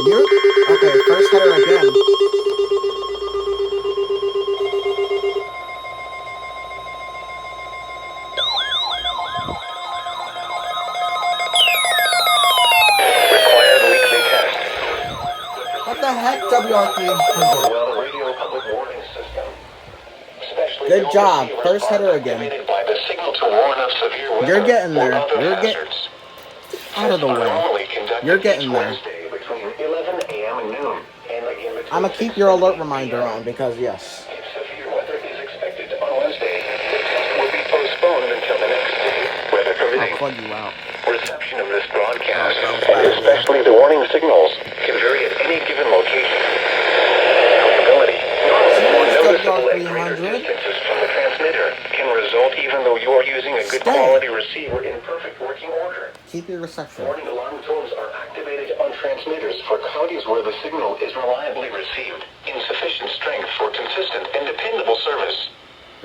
You? Okay, first header again. Required weekly test. What the heck, WR300? Well, radio public warning system. Especially Good job. receiver First header are again. activated by the signal to warn of severe weather You're getting there. or other You're hazards. out of the Tests are way. normally conducted You're getting each there. Wednesday between 11 a.m. and noon. And again between I'm gonna keep 6 your and alert 8 reminder p.m. on because yes. If severe weather is expected on Wednesday, the test will be postponed until the next day, weather I'll permitting. plug you out. Reception of this broadcast, Oh, and especially the warning signals, can vary at any given location. Capability, or noticeable at greater distances from the transmitter, can result even though you are using a good quality receiver in perfect working order. Keep your reception. Warning alarm tones are activated on transmitters for counties where the signal is reliably received in sufficient strength for consistent and dependable service.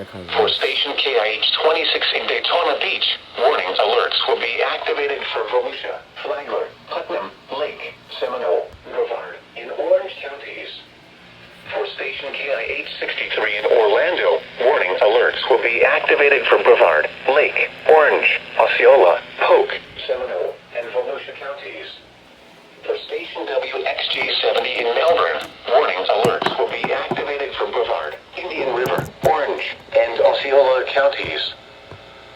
For station KIH 26 in Daytona Beach, warning alerts will be activated for Volusia, Flagler, Putnam, Lake, Seminole, Brevard, in Orange counties. For station KIH 63 in Orlando, warning alerts will be activated for Brevard, Lake, Orange, Osceola, Polk, Seminole, and Volusia counties. For station WXJ70 in Melbourne, warning alerts will be activated for Brevard, Indian River, Orange, and Osceola counties.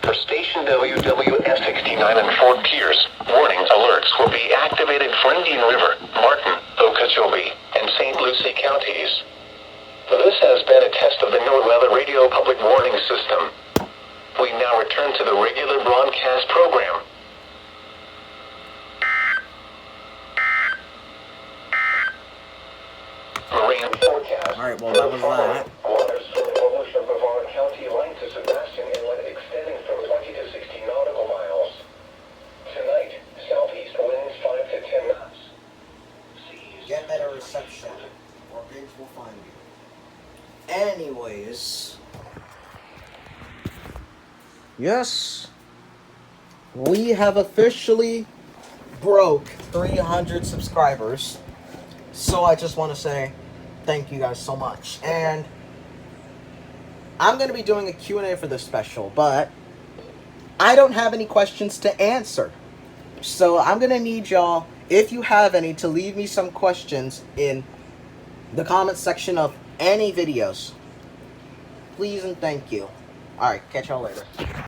For station WWF69 in Fort Pierce, warning alerts will be activated for Indian River, Martin, Okeechobee, and St. Lucie counties. This has been a test of the NOAA Radio Public Warning System. We now return to the regular broadcast program. Marine forecast. Alright, well that was that. Waters from the Volusia Brevard County line to Sebastian Inlet extending from 20 to 60 nautical miles. Tonight, southeast winds 5 to 10 knots. Seas. Get better reception, or pigs will find you. Anyways. Yes. We have officially broke 300 subscribers. So I just want to say thank you guys so much. And I'm going to be doing a Q&A for this special, but I don't have any questions to answer. So I'm going to need y'all, if you have any, to leave me some questions in the comment section of any videos. Please and thank you. Alright, catch y'all later.